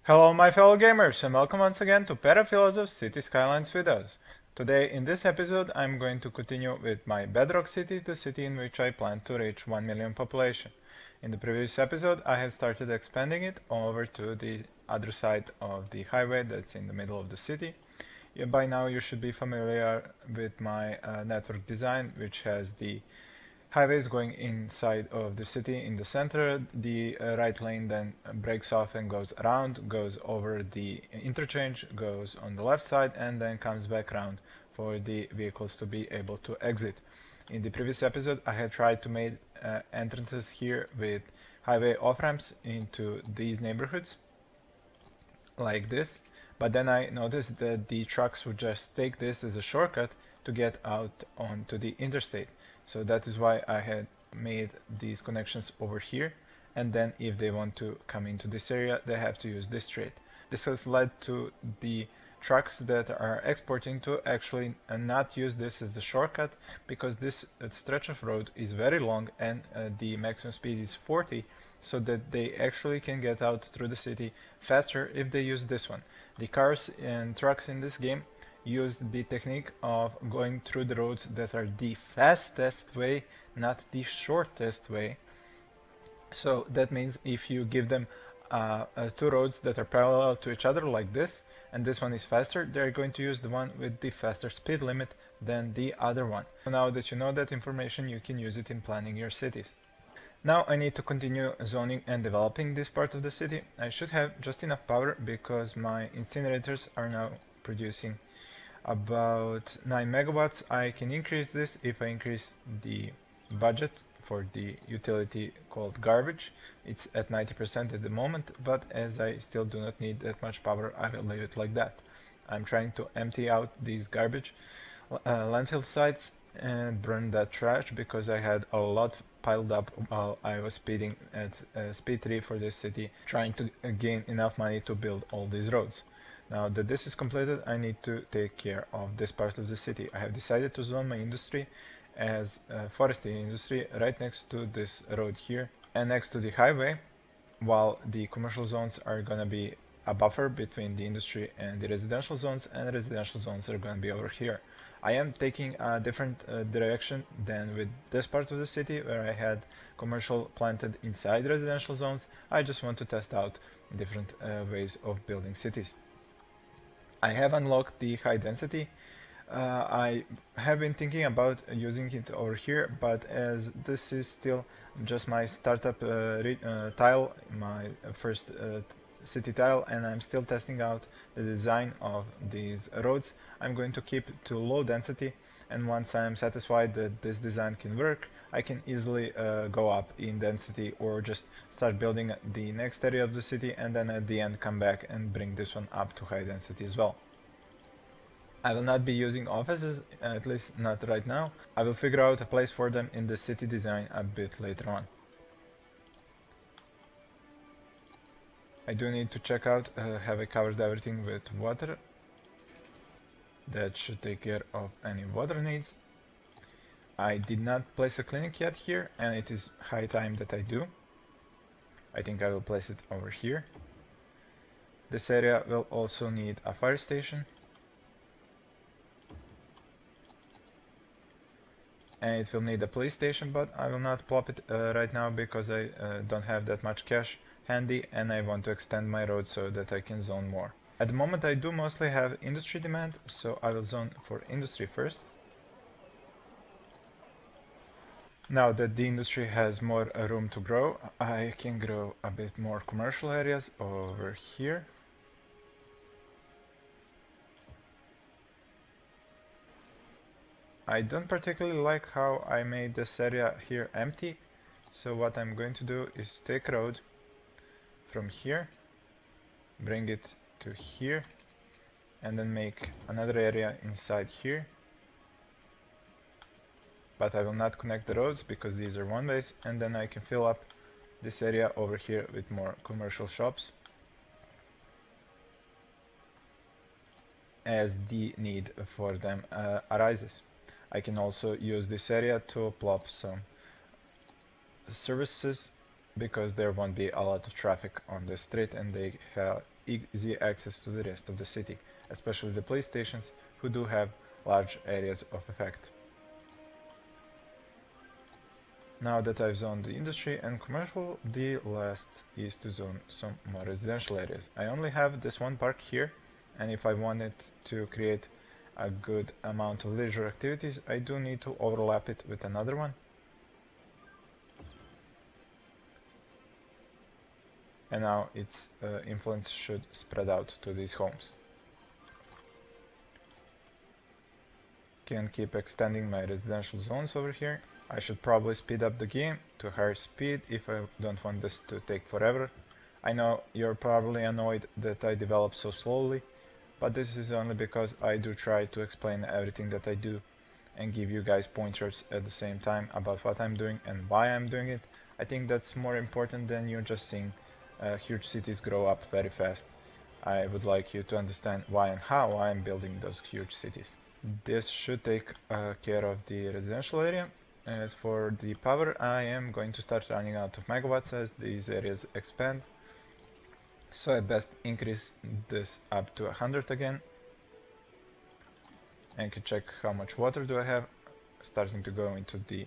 Hello my fellow gamers and welcome once again to Perafilozof City Skylines videos. Today in this episode I'm going to continue with my Bedrock City, the city in which I plan to reach 1 million population. In the previous episode I had started expanding it over to the other side of the highway that's in the middle of the city. By now you should be familiar with my network design, which has the highways going inside of the city in the center. The right lane then breaks off and goes around, goes over the interchange, goes on the left side, and then comes back around for the vehicles to be able to exit. In the previous episode, I had tried to make entrances here with highway off-ramps into these neighborhoods, like this, but then I noticed that the trucks would just take this as a shortcut to get out onto the interstate. So that is why I had made these connections over here, and then if they want to come into this area they have to use this street. This has led to the trucks that are exporting to actually not use this as a shortcut, because this stretch of road is very long and the maximum speed is 40, so that they actually can get out through the city faster if they use this one. The cars and trucks in this game use the technique of going through the roads that are the fastest way, not the shortest way. So that means if you give them two roads that are parallel to each other like this, and this one is faster, they're going to use the one with the faster speed limit than the other one. So now that you know that information, you can use it in planning your cities. Now I need to continue zoning and developing this part of the city. I should have just enough power because my incinerators are now producing about 9 megawatts. I can increase this if I increase the budget for the utility called garbage. It's at 90% at the moment, but as I still do not need that much power, I will leave it like that. I'm trying to empty out these garbage landfill sites and burn that trash because I had a lot piled up while I was speeding at speed 3 for this city, trying to gain enough money to build all these roads. Now that this is completed, I need to take care of this part of the city. I have decided to zone my industry as forestry industry right next to this road here and next to the highway, while the commercial zones are gonna be a buffer between the industry and the residential zones, and the residential zones are gonna be over here. I am taking a different direction than with this part of the city where I had commercial planted inside residential zones. I just want to test out different ways of building cities. I have unlocked the high density. I have been thinking about using it over here, but as this is still just my startup tile, my first city tile, and I'm still testing out the design of these roads, I'm going to keep it to low density, and once I'm satisfied that this design can work, I can easily go up in density or just start building the next area of the city, and then at the end come back and bring this one up to high density as well. I will not be using offices, at least not right now. I will figure out a place for them in the city design a bit later on. I do need to check out, have I covered everything with water? That should take care of any water needs. I did not place a clinic yet here, and it is high time that I do. I think I will place it over here. This area will also need a fire station. And it will need a police station, but I will not plop it right now because I don't have that much cash handy, and I want to extend my road so that I can zone more. At the moment I do mostly have industry demand, so I will zone for industry first. Now that the industry has more room to grow, I can grow a bit more commercial areas over here. I don't particularly like how I made this area here empty, so what I'm going to do is take a road from here, bring it to here, and then make another area inside here. But I will not connect the roads because these are one ways, and then I can fill up this area over here with more commercial shops as the need for them arises. I can also use this area to plop some services because there won't be a lot of traffic on the street and they have easy access to the rest of the city, especially the police stations, who do have large areas of effect. Now that I've zoned the industry and commercial, the last is to zone some more residential areas. I only have this one park here, and if I wanted to create a good amount of leisure activities, I do need to overlap it with another one. And now its influence should spread out to these homes. Can keep extending my residential zones over here. I should probably speed up the game to higher speed if I don't want this to take forever. I know you're probably annoyed that I develop so slowly, but this is only because I do try to explain everything that I do and give you guys pointers at the same time about what I'm doing and why I'm doing it. I think that's more important than you just seeing huge cities grow up very fast. I would like you to understand why and how I'm building those huge cities. This should take care of the residential area. As for the power, I am going to start running out of megawatts as these areas expand. So I best increase this up to 100 again. And can check how much water do I have. Starting to go into the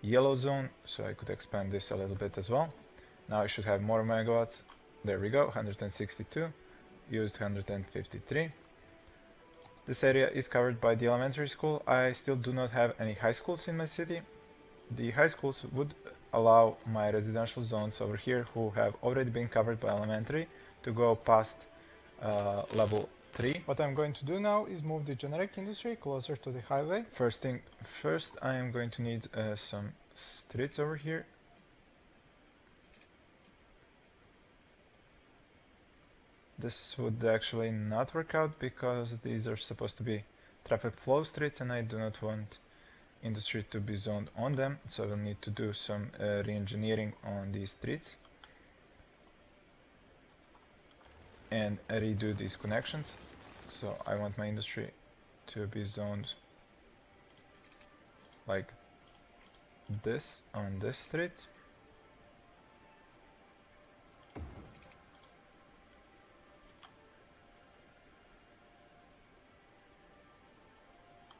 yellow zone, so I could expand this a little bit as well. Now I should have more megawatts. There we go, 162. Used 153. This area is covered by the elementary school. I still do not have any high schools in my city. The high schools would allow my residential zones over here, who have already been covered by elementary, to go past level 3. What I'm going to do now is move the generic industry closer to the highway. First, I am going to need some streets over here. This would actually not work out because these are supposed to be traffic flow streets and I do not want industry to be zoned on them, so I will need to do some re-engineering on these streets and redo these connections. So I want my industry to be zoned like this on this street.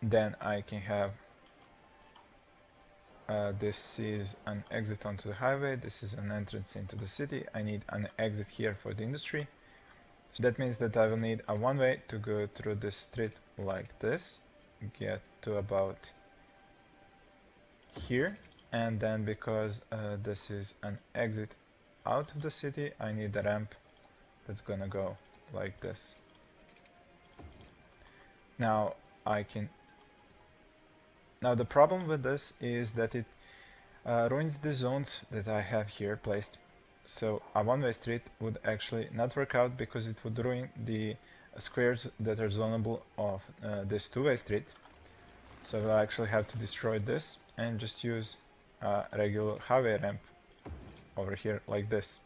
Then I can have this is an exit onto the highway, this is an entrance into the city. I need an exit here for the industry. So that means that I will need a one-way to go through this street like this, get to about here, and then because this is an exit out of the city, I need a ramp that's gonna go like this. Now the problem with this is that it ruins the zones that I have here placed. So a one-way street would actually not work out because it would ruin the squares that are zonable of this two-way street. So I'll actually have to destroy this and just use a regular highway ramp over here like this.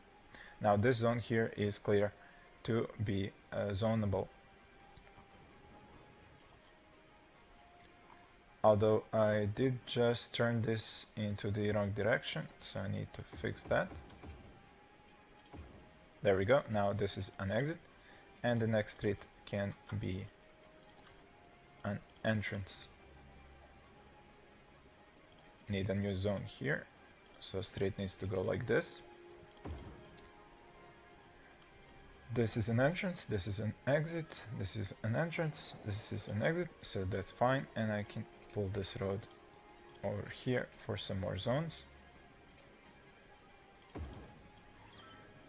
Now this zone here is clear to be zonable. Although I did just turn this into the wrong direction, so I need to fix that. There we go, now this is an exit, and the next street can be an entrance. Need a new zone here, so street needs to go like this. This is an entrance, this is an exit, this is an entrance, this is an exit, so that's fine, and I can pull this road over here for some more zones.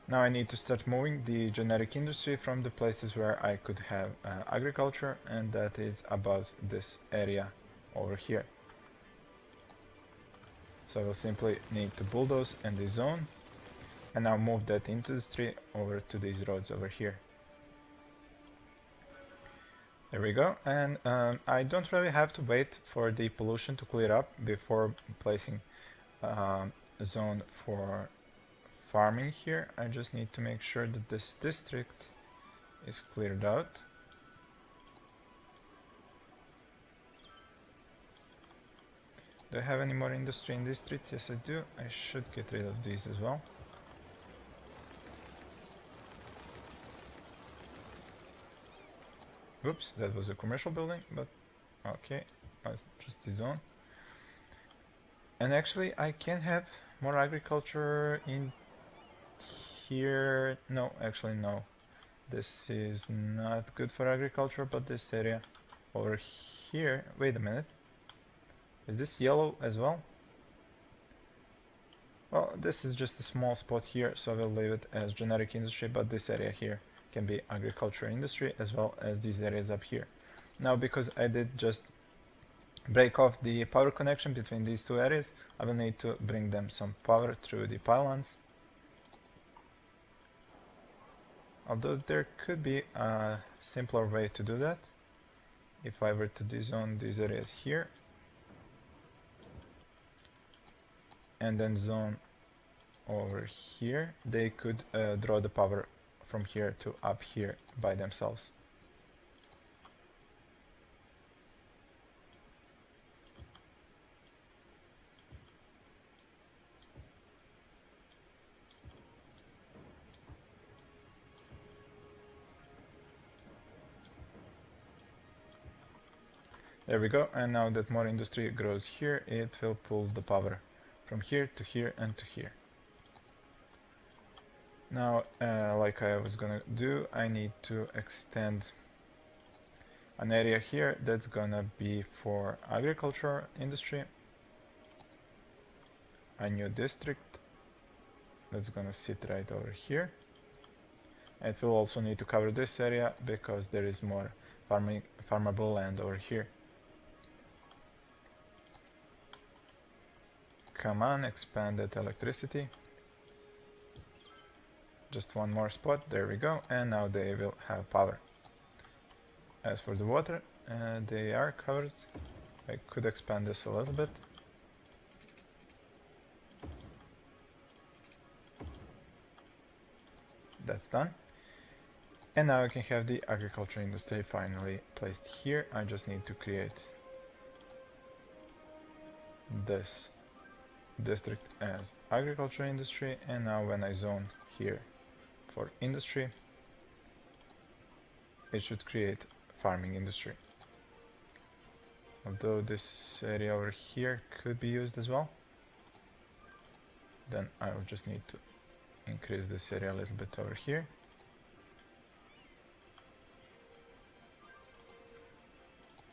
Now I need to start moving the generic industry from the places where I could have agriculture, and that is about this area over here. So I will simply need to bulldoze and this zone, and now move that industry over to these roads over here. There we go, and I don't really have to wait for the pollution to clear up before placing a zone for farming here. I just need to make sure that this district is cleared out. Do I have any more industry in these streets? Yes, I do. I should get rid of these as well. Oops, that was a commercial building, but okay, let's just zone. And actually I can have more agriculture in here. No, actually no. This is not good for agriculture, but this area over here, wait a minute. Is this yellow as well? Well, this is just a small spot here, so I will leave it as generic industry, but this area here can be agriculture industry as well as these areas up here. Now, because I did just break off the power connection between these two areas, I will need to bring them some power through the pylons. Although there could be a simpler way to do that. If I were to dezone these areas here and then zone over here, they could draw the power from here to up here by themselves. There we go, and now that more industry grows here, it will pull the power from here to here and to here. Now, like I was gonna do, I need to extend an area here that's gonna be for agriculture industry. A new district that's gonna sit right over here. It will also need to cover this area because there is more farmable land over here. Come on, expand that electricity. Just one more spot, there we go, and now they will have power. As for the water, they are covered. I could expand this a little bit. That's done. And now I can have the agriculture industry finally placed here. I just need to create this district as agriculture industry, and now when I zone here for industry, it should create farming industry. Although this area over here could be used as well, then I will just need to increase this area a little bit over here.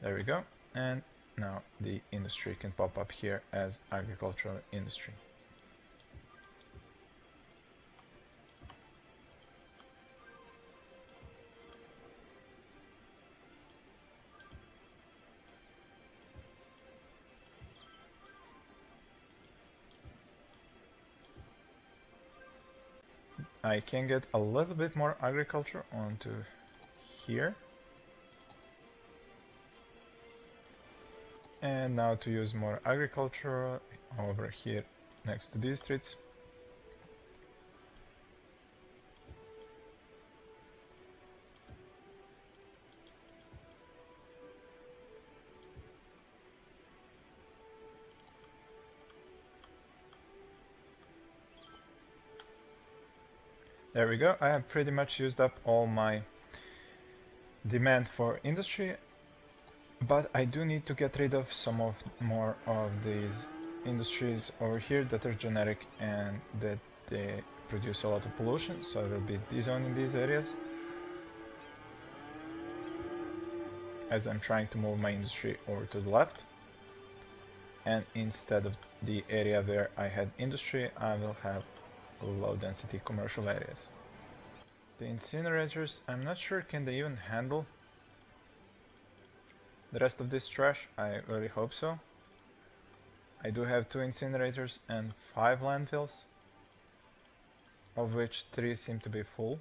There we go, and now the industry can pop up here as agricultural industry. I can get a little bit more agriculture onto here. And now to use more agriculture over here next to these streets. There we go, I have pretty much used up all my demand for industry. But I do need to get rid of some more of these industries over here that are generic and that they produce a lot of pollution, so I will be dezoning these areas as I'm trying to move my industry over to the left. And instead of the area where I had industry, I will have low density commercial areas. The incinerators, I'm not sure can they even handle the rest of this trash. I really hope so. I do have 2 incinerators and 5 landfills, of which 3 seem to be full.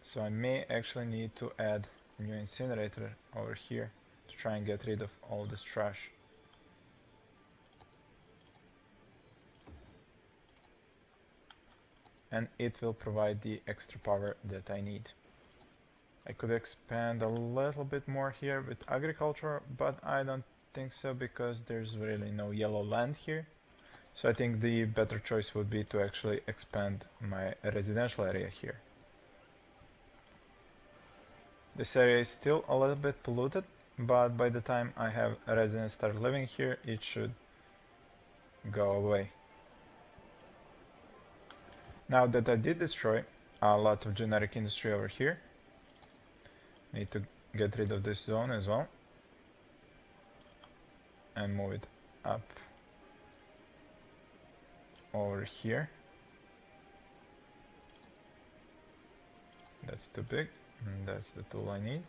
So I may actually need to add a new incinerator over here to try and get rid of all this trash. And it will provide the extra power that I need. I could expand a little bit more here with agriculture, but I don't think so because there's really no yellow land here. So I think the better choice would be to actually expand my residential area here. This area is still a little bit polluted, but by the time I have residents start living here, it should go away. Now that I did destroy a lot of generic industry over here, need to get rid of this zone as well and move it up over here. That's too big, and that's the tool I need.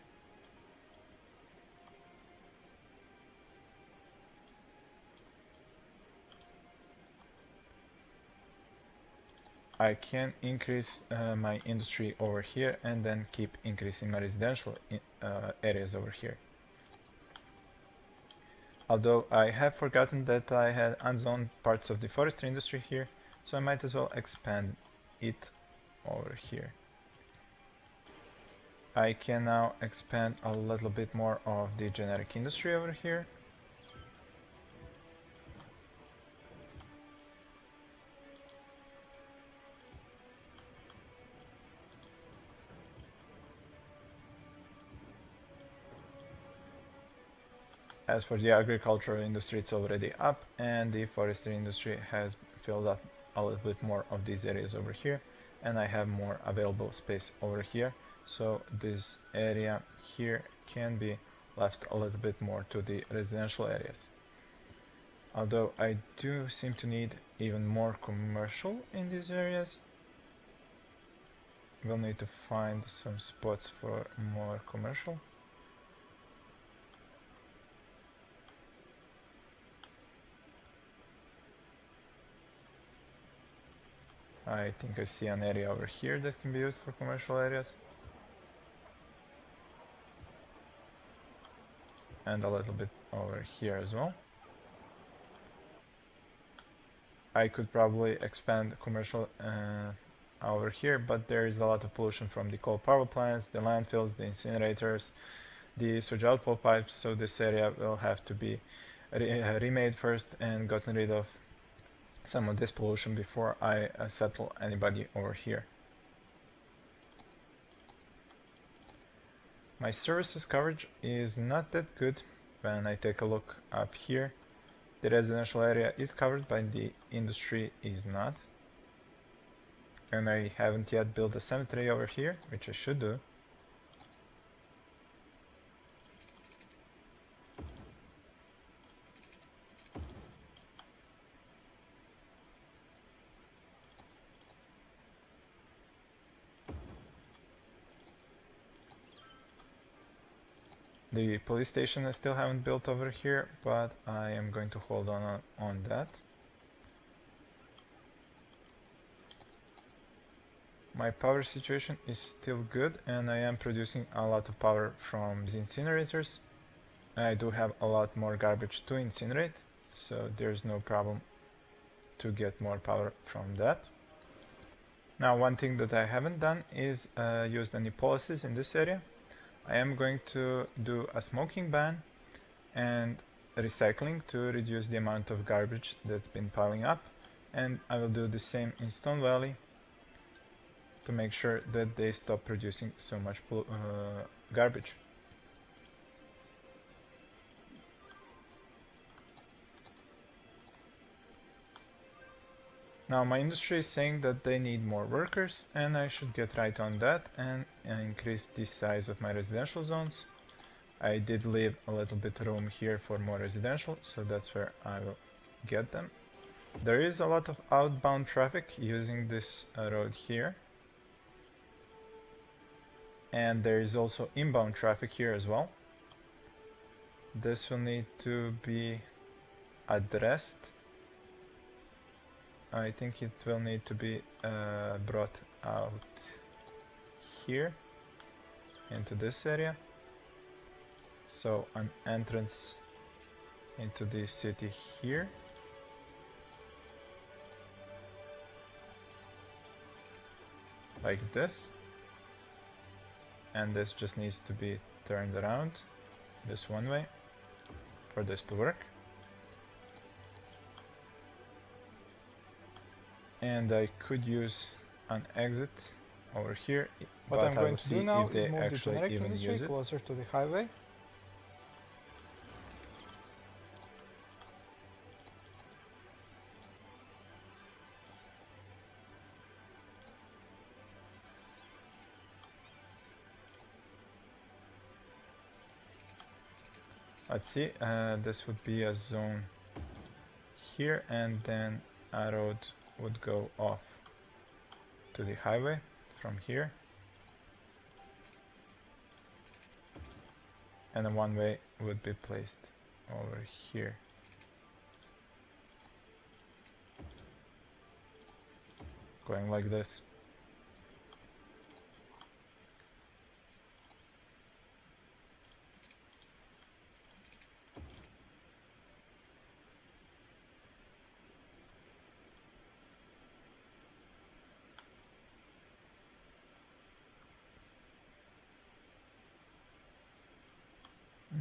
I can increase my industry over here and then keep increasing my residential areas over here. Although I have forgotten that I had unzoned parts of the forestry industry here, so I might as well expand it over here. I can now expand a little bit more of the generic industry over here. As for the agricultural industry, it's already up, and the forestry industry has filled up a little bit more of these areas over here, and I have more available space over here, so this area here can be left a little bit more to the residential areas. Although I do seem to need even more commercial in these areas. We'll need to find some spots for more commercial. I think I see an area over here that can be used for commercial areas. And a little bit over here as well. I could probably expand commercial over here, but there is a lot of pollution from the coal power plants, the landfills, the incinerators, the sewage outflow pipes, so this area will have to be remade first and gotten rid of some of this pollution before I settle anybody over here. My services coverage is not that good. When I take a look up here, the residential area is covered, but the industry is not. And I haven't yet built a cemetery over here, which I should do. The police station I still haven't built over here, but I am going to hold on that. My power situation is still good, and I am producing a lot of power from the incinerators. I do have a lot more garbage to incinerate, so there's no problem to get more power from that. Now, one thing that I haven't done is used any policies in this area. I am going to do a smoking ban and recycling to reduce the amount of garbage that's been piling up, and I will do the same in Stone Valley to make sure that they stop producing so much garbage. Now my industry is saying that they need more workers, and I should get right on that and increase the size of my residential zones. I did leave a little bit of room here for more residential, so that's where I will get them. There is a lot of outbound traffic using this road here. And there is also inbound traffic here as well. This will need to be addressed. I think it will need to be brought out here into this area. So an entrance into the city here. Like this. And this just needs to be turned around this one way for this to work. And I could use an exit over here, What but I'm I going will to do see now if is they move the actually generic even industry use it. closer to the highway. Let's see, this would be a zone here, and then a road would go off to the highway from here, and a one-way would be placed over here. Going like this.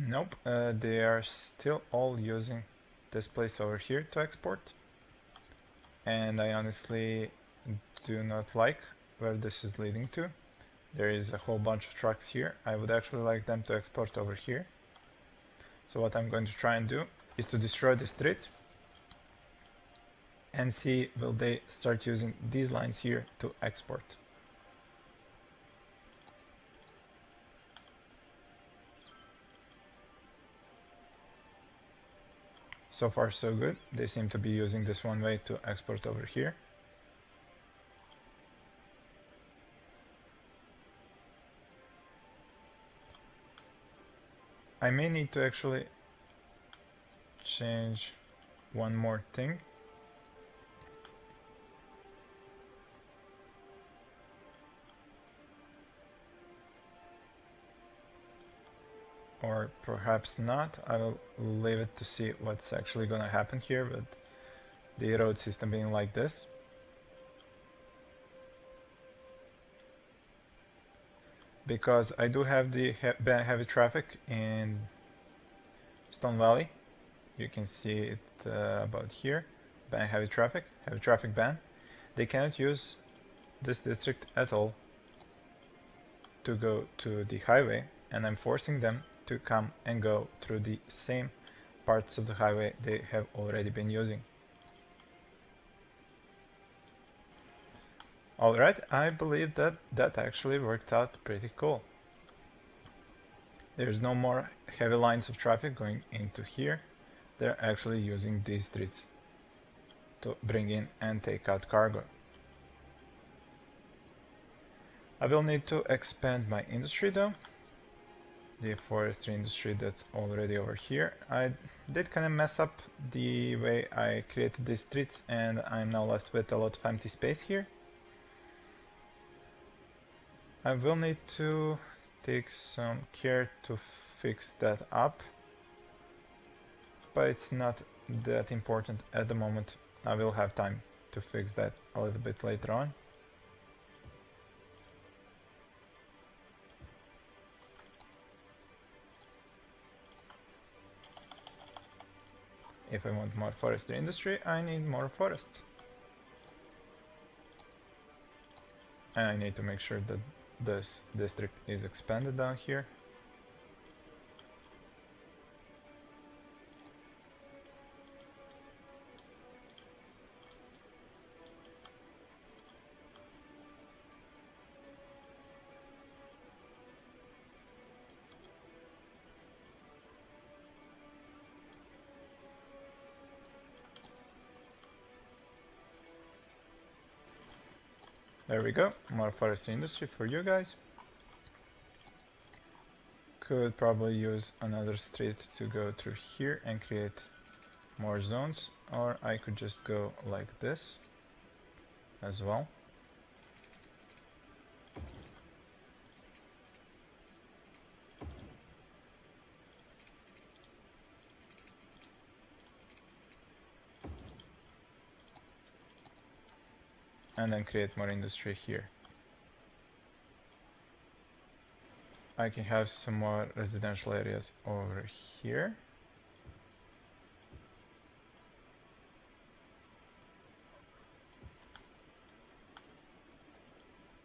Nope, they are still all using this place over here to export, and I honestly do not like where this is leading to. There is a whole bunch of trucks here. I would actually like them to export over here. So what I'm going to try and do is to destroy the street and see will they start using these lines here to export. So far so good. They seem to be using this one way to export over here. I may need to actually change one more thing. Or perhaps not. I will leave it to see what's actually gonna happen here with the road system being like this. Because I do have the heavy traffic in Stone Valley. You can see it about here. Ban heavy traffic ban. They cannot use this district at all to go to the highway, and I'm forcing them to come and go through the same parts of the highway they have already been using. Alright, I believe that that actually worked out pretty cool. There's no more heavy lines of traffic going into here. They're actually using these streets to bring in and take out cargo. I will need to expand my industry though. The forestry industry that's already over here. I did kind of mess up the way I created these streets, and I'm now left with a lot of empty space here. I will need to take some care to fix that up, but it's not that important at the moment. I will have time to fix that a little bit later on. If I want more forestry industry, I need more forests. And I need to make sure that this district is expanded down here. There we go, more forestry industry for you guys. Could probably use another street to go through here and create more zones, or I could just go like this as well. And then create more industry here. I can have some more residential areas over here.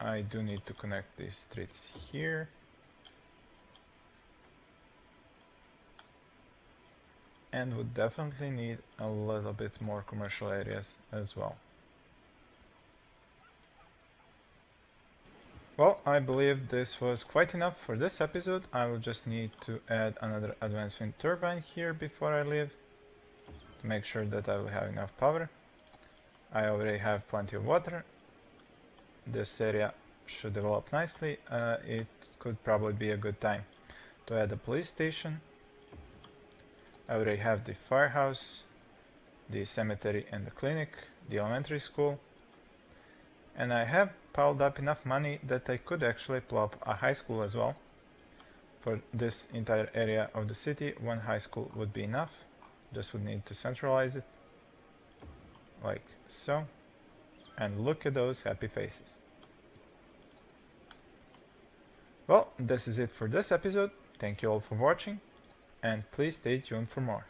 I do need to connect these streets here. And would definitely need a little bit more commercial areas as well. Well, I believe this was quite enough for this episode. I will just need to add another advanced wind turbine here before I leave to make sure that I will have enough power. I already have plenty of water. This area should develop nicely. It could probably be a good time to add a police station. I already have the firehouse, the cemetery and the clinic, the elementary school, and I have piled up enough money that I could actually plop a high school as well. For this entire area of the city, one high school would be enough. Just would need to centralize it, like so. And look at those happy faces. Well, this is it for this episode. Thank you all for watching, and please stay tuned for more.